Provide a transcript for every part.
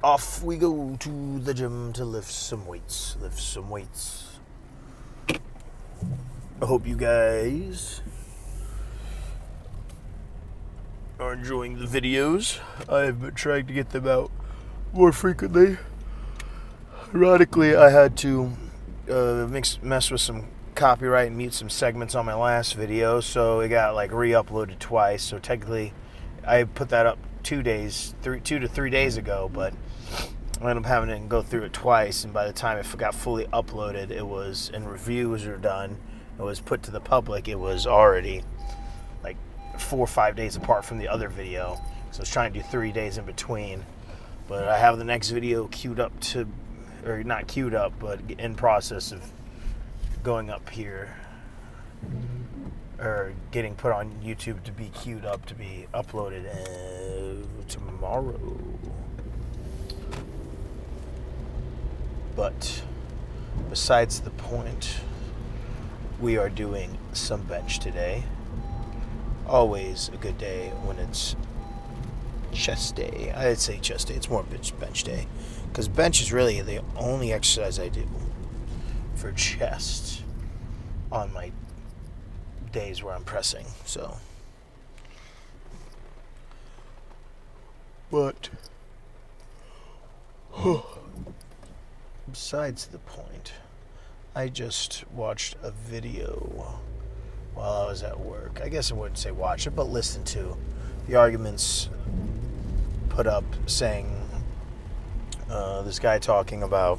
off we go to the gym to lift some weights. I hope you guys are enjoying the videos. I've been trying to get them out more frequently. Ironically, I had to mess with some copyright and mute some segments on my last video, so it got like re-uploaded twice. So technically, I put that up 2 to 3 days ago, but I ended up having to go through it twice. And by the time it got fully uploaded, it was, and reviews were done, it was put to the public, it was already like 4 or 5 days apart from the other video. So I was trying to do 3 days in between. But I have the next video queued up to, or not queued up, but in process of going up here, or getting put on YouTube to be queued up to be uploaded tomorrow. But besides the point, we are doing some bench today. Always a good day when it's chest day. I'd say chest day. It's more bench day, because bench is really the only exercise I do for chest on my days where I'm pressing. So, but besides the point, I just watched a video while I was at work. I guess I wouldn't say watch it, but listen to the arguments put up saying this guy talking about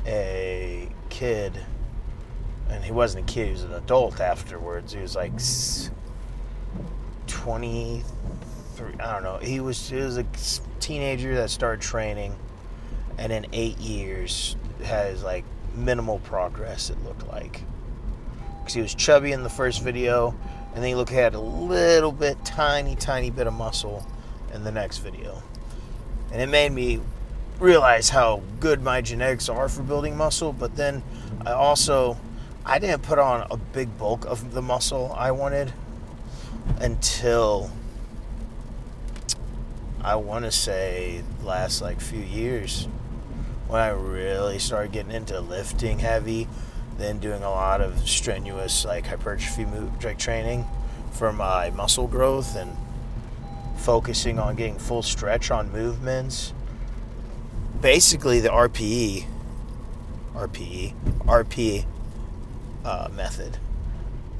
a kid, and he wasn't a kid, he was an adult afterwards. He was like 23, I don't know. He was a teenager that started training, and in 8 years has like minimal progress, it looked like. Because he was chubby in the first video, and then he had a little bit, tiny bit of muscle in the next video. And it made me realize how good my genetics are for building muscle, but then I didn't put on a big bulk of the muscle I wanted until, I want to say, last like few years, when I really started getting into lifting heavy, then doing a lot of strenuous like hypertrophy training for my muscle growth, and focusing on getting full stretch on movements. Basically the RP method.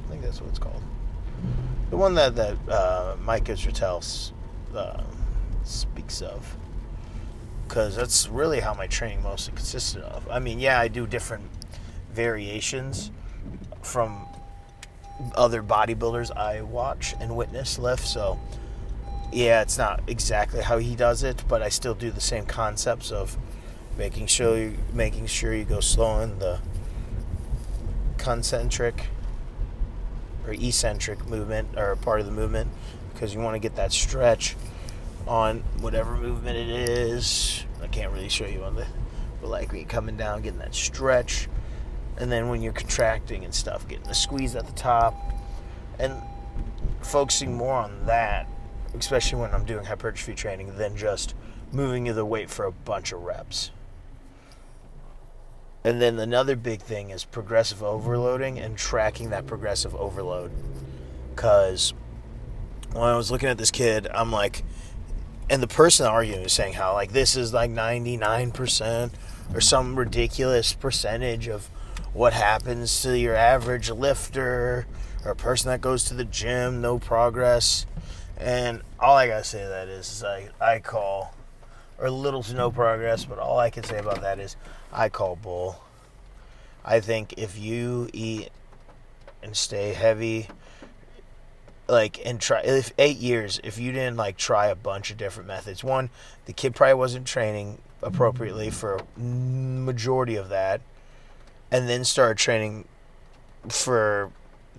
I think that's what it's called. The one that Mike Israetel speaks of. Because that's really how my training mostly consisted of. I mean, yeah, I do different variations from other bodybuilders I watch and witness lift, so yeah, it's not exactly how he does it, but I still do the same concepts of making sure you go slow in the concentric or eccentric movement, or part of the movement, because you want to get that stretch on whatever movement it is. I can't really show you on the, but like when you're coming down, getting that stretch, and then when you're contracting and stuff, getting the squeeze at the top, and focusing more on that, especially when I'm doing hypertrophy training, than just moving the weight for a bunch of reps. And then another big thing is progressive overloading and tracking that progressive overload. Because when I was looking at this kid, I'm like, and the person arguing was saying how like this is like 99% or some ridiculous percentage of what happens to your average lifter or a person that goes to the gym, no progress. And all I gotta say to that is I call, or little to no progress, but all I can say about that is I call bull. I think if you eat and stay heavy, like, and try, if 8 years, if you didn't like try a bunch of different methods, one, the kid probably wasn't training appropriately for a majority of that, and then started training for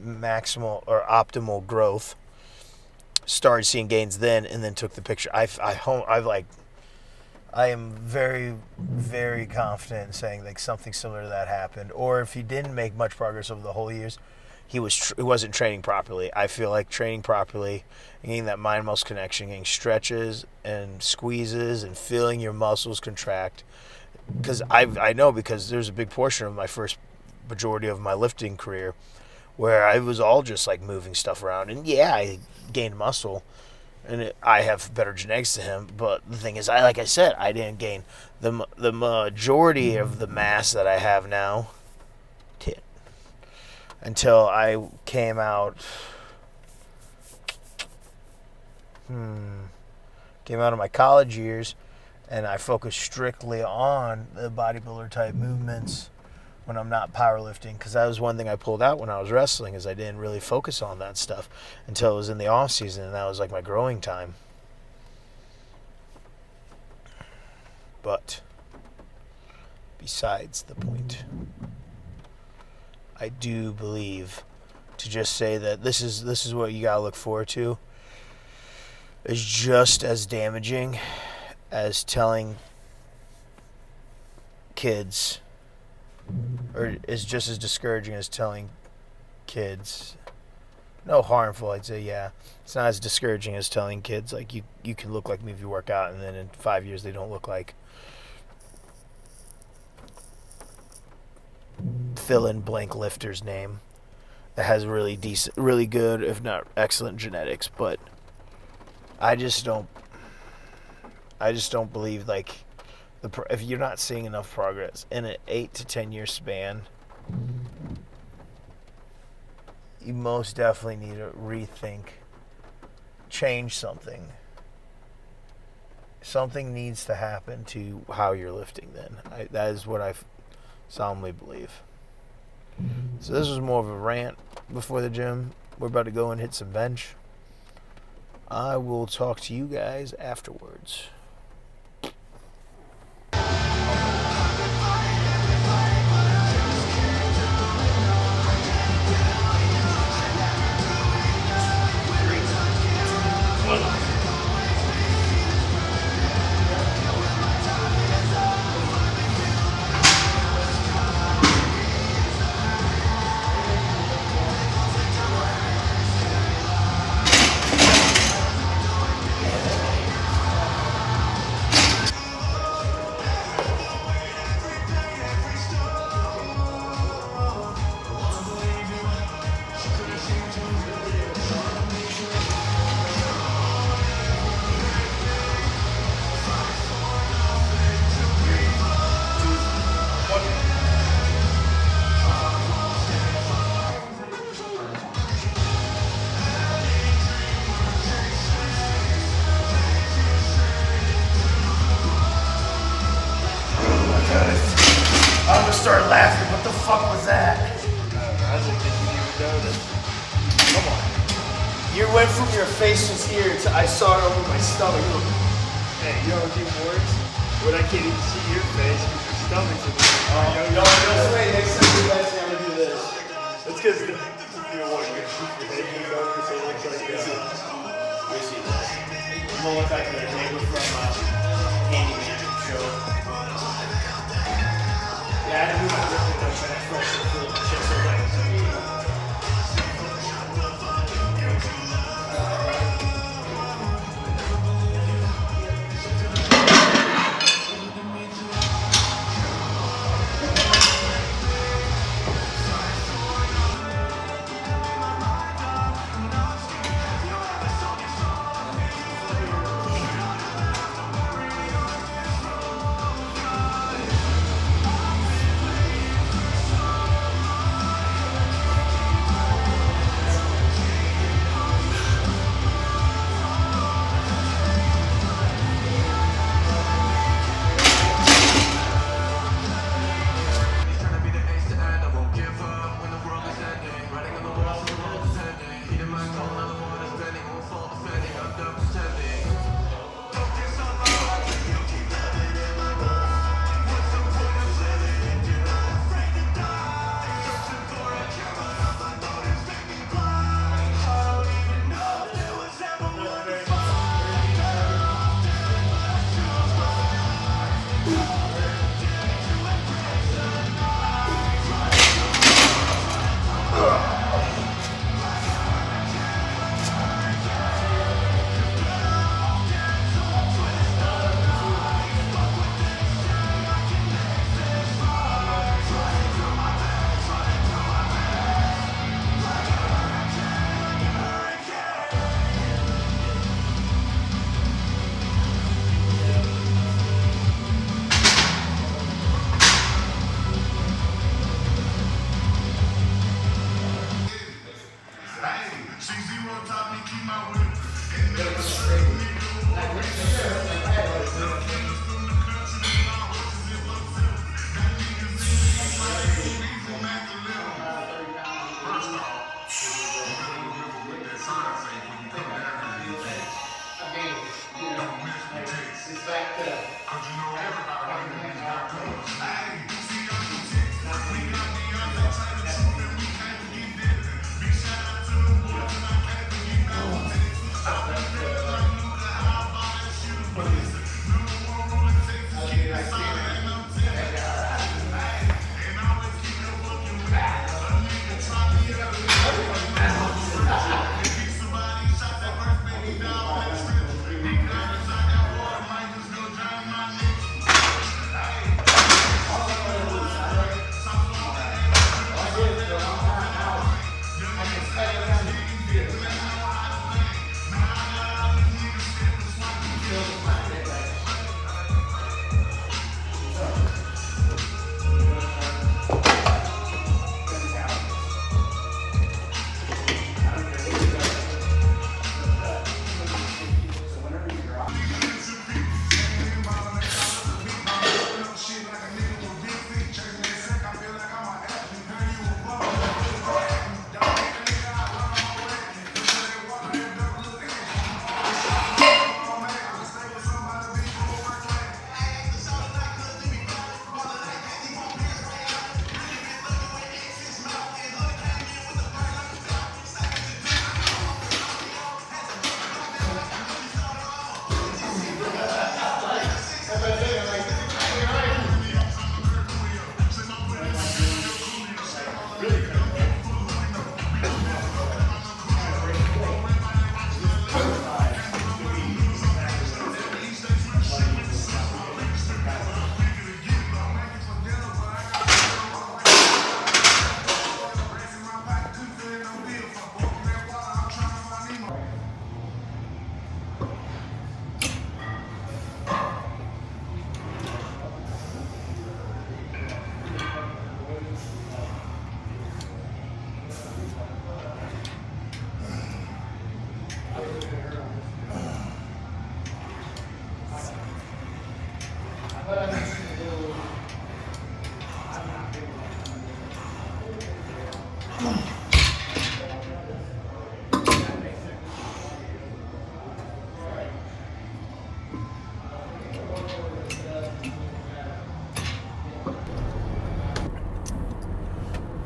maximal or optimal growth, started seeing gains then, and then took the picture. I am very, very confident in saying like something similar to that happened. Or if he didn't make much progress over the whole years, he wasn't training properly. I feel like training properly and getting that mind muscle connection, getting stretches and squeezes and feeling your muscles contract. Because I know, because there's a big portion of my first majority of my lifting career where I was all just like moving stuff around, and yeah, I gained muscle, and I have better genetics to him. But the thing is, like I said, I didn't gain the majority of the mass that I have now. Until I came out, of my college years, and I focused strictly on the bodybuilder type movements when I'm not powerlifting, because that was one thing I pulled out when I was wrestling, is I didn't really focus on that stuff until it was in the off season, and that was like my growing time. But besides the point, I do believe, to just say that this is what you gotta look forward to, is just as damaging as telling kids, or is just as discouraging as telling kids. No, harmful, I'd say, yeah. It's not as discouraging as telling kids, like, you can look like me if you work out, and then in 5 years they don't look like fill in blank lifter's name that has really decent, really good, if not excellent genetics. But I just don't believe, like, if you're not seeing enough progress in an 8 to 10 year span, you most definitely need to rethink, change something. Something needs to happen to how you're lifting then. That is what I solemnly believe. So this was more of a rant before the gym. We're about to go and hit some bench. I will talk to you guys afterwards. I'm gonna start laughing. What the fuck was that? I didn't think you even noticed. Come on. You went from your face was here to I saw it over my stomach. Hey, you know what's even worse? When I can't even see your face because your stomach's in there. No, wait. Next time you guys never do this. That's because you know what, you're gonna keep your head over so it looks like this. We see this. I'm gonna look like the neighbor from Handyman show. Yeah, I didn't move my grip with those that fresh and full of shit so like.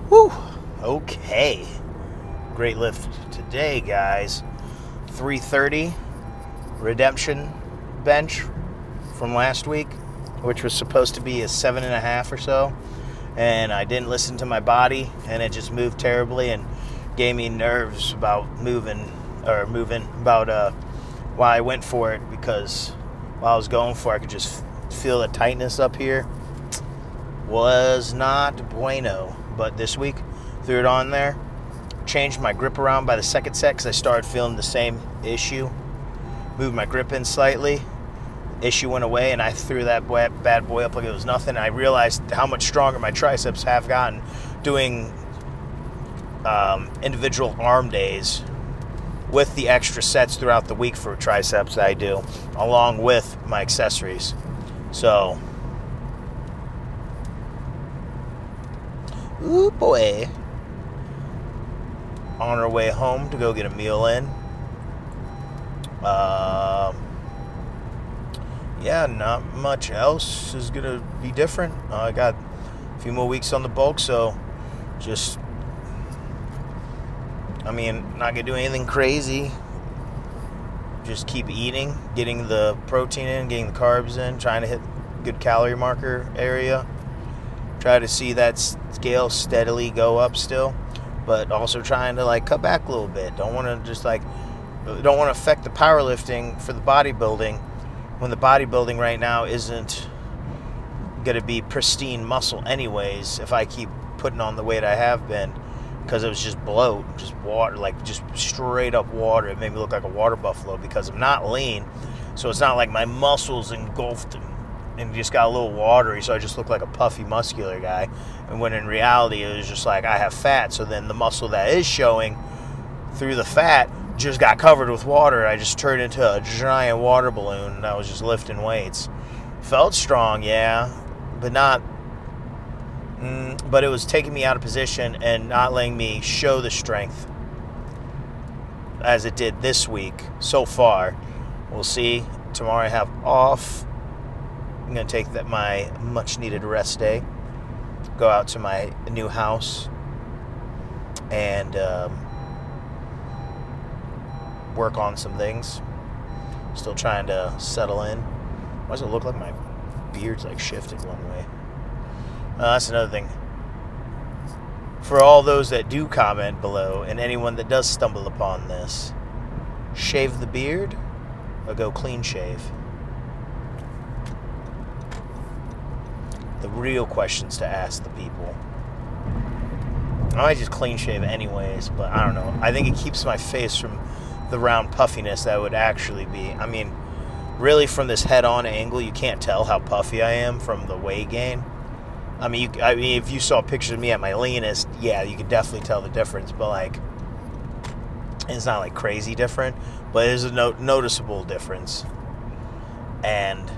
Whew. Okay. Great lift today, guys. 330 redemption bench from last week, which was supposed to be a 7.5 or so. And I didn't listen to my body, and it just moved terribly and gave me nerves about moving about why I went for it, because while I was going for it, I could just feel the tightness up here. Was not bueno. But this week, threw it on there, changed my grip around by the second set because I started feeling the same issue. Moved my grip in slightly, issue went away, and I threw that bad boy up like it was nothing. I realized how much stronger my triceps have gotten doing individual arm days with the extra sets throughout the week for triceps that I do, along with my accessories. So, ooh boy. On our way home to go get a meal in. Yeah, not much else is going to be different. I got a few more weeks on the bulk, so not going to do anything crazy. Just keep eating, getting the protein in, getting the carbs in, trying to hit good calorie marker area. Try to see that scale steadily go up still, but also trying to cut back a little bit. Don't want to affect the powerlifting for the bodybuilding when the bodybuilding right now isn't going to be pristine muscle anyways if I keep putting on the weight I have been, because it was just bloat, just water, just straight up water. It made me look like a water buffalo because I'm not lean, so it's not like my muscles engulfed and just got a little watery, so I just look like a puffy muscular guy. And when in reality it was just like I have fat, so then the muscle that is showing through the fat just got covered with water. I just turned into a giant water balloon, and I was just lifting weights. Felt strong, yeah, but not but it was taking me out of position and not letting me show the strength as it did this week so far. We'll see. Tomorrow I have off, I'm going to take my much-needed rest day, go out to my new house, and work on some things. Still trying to settle in. Why does it look like my beard's like shifted one way? That's another thing. For all those that do comment below, and anyone that does stumble upon this, shave the beard or go clean shave? The real questions to ask the people. I might just clean shave anyways, but I don't know. I think it keeps my face from the round puffiness that would actually be. I mean, really from this head-on angle, you can't tell how puffy I am from the weight gain. I mean, if you saw pictures of me at my leanest, yeah, you could definitely tell the difference. But like, it's not like crazy different, but it is a noticeable difference. And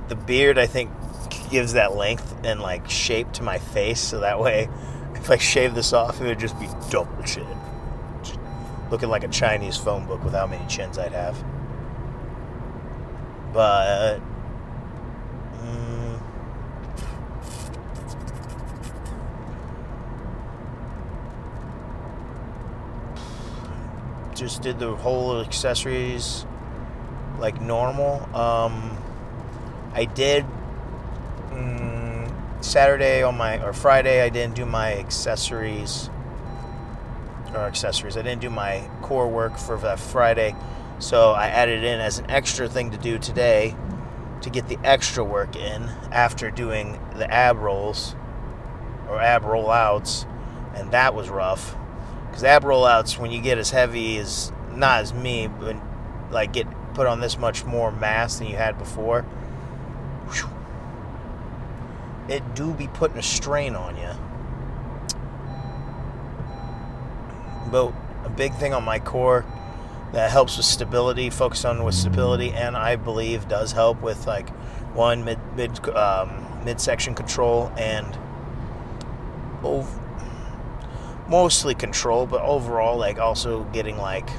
the beard, I think, gives that length and like shape to my face, so that way, if I shave this off, it would just be double chin, looking like a Chinese phone book with how many chins I'd have. But just did the whole accessories like normal. I did Saturday or Friday, I didn't do my accessories. I didn't do my core work for that Friday, so I added in as an extra thing to do today to get the extra work in after doing the ab rolls or ab rollouts, and that was rough because ab rollouts, when you get as heavy as, not as me, but like get put on this much more mass than you had before, whew, it do be putting a strain on you. But a big thing on my core that helps with stability, focus on with stability, and I believe does help with like one midsection control and mostly control, but overall like also getting like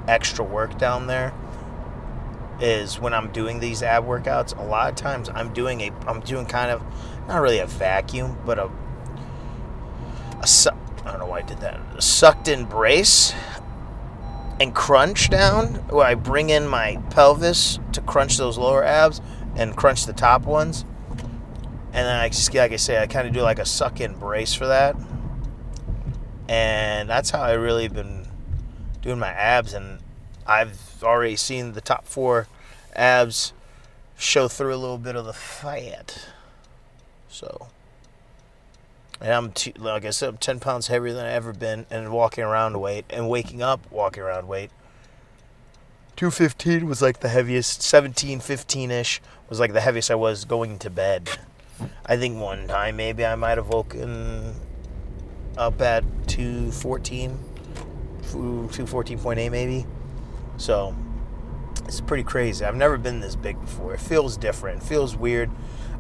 extra work down there, is when I'm doing these ab workouts. A lot of times I'm doing kind of not really a vacuum, but I don't know why I did that. A sucked in brace and crunch down, where I bring in my pelvis to crunch those lower abs and crunch the top ones. And then I just, like I say, I kind of do like a suck in brace for that. And that's how I really been doing my abs. And I've already seen the top 4 abs show through a little bit of the fat. So, and I'm, like I said, I'm 10 pounds heavier than I've ever been, and walking around weight, and waking up walking around weight. 215 was like the heaviest. 17, 15-ish was like the heaviest I was going to bed. I think one time maybe I might have woken up at 214, 214.8 maybe. So it's pretty crazy. I've never been this big before. It feels different. It feels weird.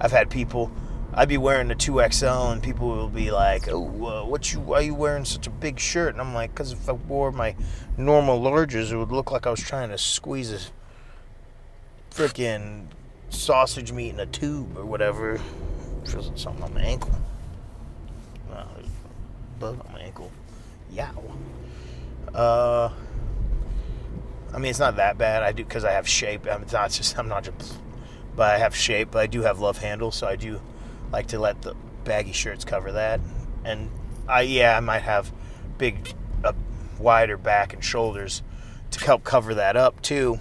I've had people, I'd be wearing a 2XL and people will be like, oh, why are you wearing such a big shirt? And I'm like, because if I wore my normal larges, it would look like I was trying to squeeze a freaking sausage meat in a tube or whatever. Feels like something on my ankle. There's a bug on my ankle. Yow. I mean, it's not that bad. I do, because I have shape. I'm not just, but I have shape. But I do have love handles, so I do like to let the baggy shirts cover that. And I might have big, wider back and shoulders to help cover that up too.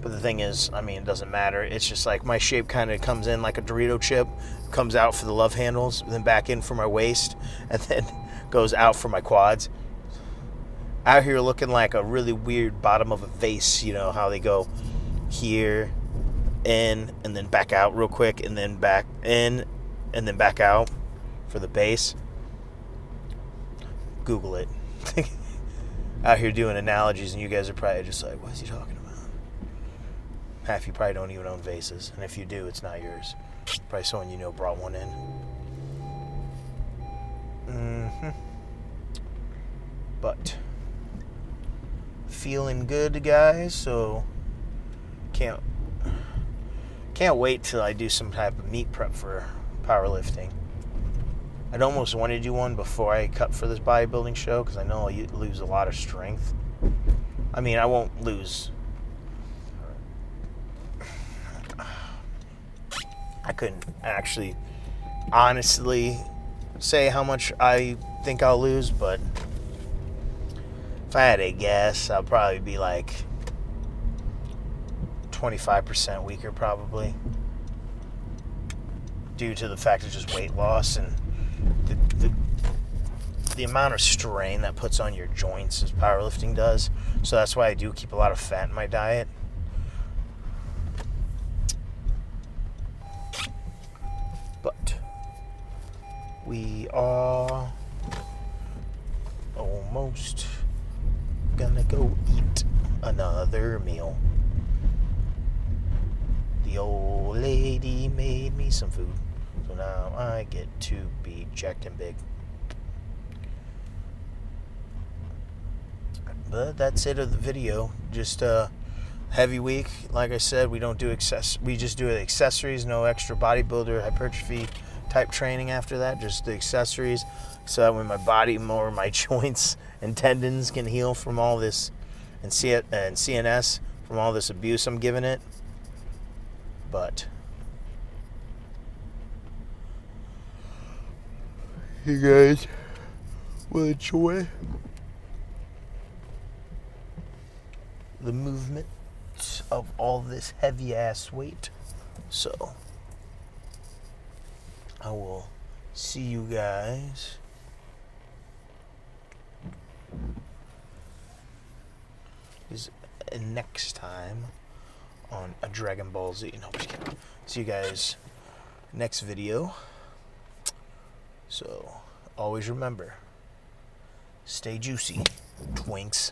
But the thing is, I mean, it doesn't matter. It's just like my shape kind of comes in like a Dorito chip, comes out for the love handles, then back in for my waist, and then goes out for my quads. Out here looking like a really weird bottom of a vase, you know, how they go here, in, and then back out real quick, and then back in, and then back out for the base. Google it. Out here doing analogies, and you guys are probably just like, what is he talking about? Half you probably don't even own vases, and if you do, it's not yours. Probably someone you know brought one in. But feeling good, guys, so can't wait till I do some type of meet prep for powerlifting. I'd almost want to do one before I cut for this bodybuilding show because I know I'll lose a lot of strength. I mean, I won't lose. I couldn't actually honestly say how much I think I'll lose, but if I had to guess, I'll probably be like 25% weaker probably, due to the fact of just weight loss and the amount of strain that puts on your joints as powerlifting does. So that's why I do keep a lot of fat in my diet. But we are almost gonna go eat another meal. The old lady made me some food, so now I get to be jacked and big. But that's it of the video. Just a heavy week. Like I said, we don't do we just do accessories, no extra bodybuilder hypertrophy type training after that, just the accessories, so that when my body, more my joints and tendons can heal from all this, and CNS from all this abuse I'm giving it. But you guys will enjoy the movement of all this heavy ass weight. So I will see you guys next time on a Dragon Ball Z. No, just kidding. See you guys next video. So always remember, stay juicy, twinks.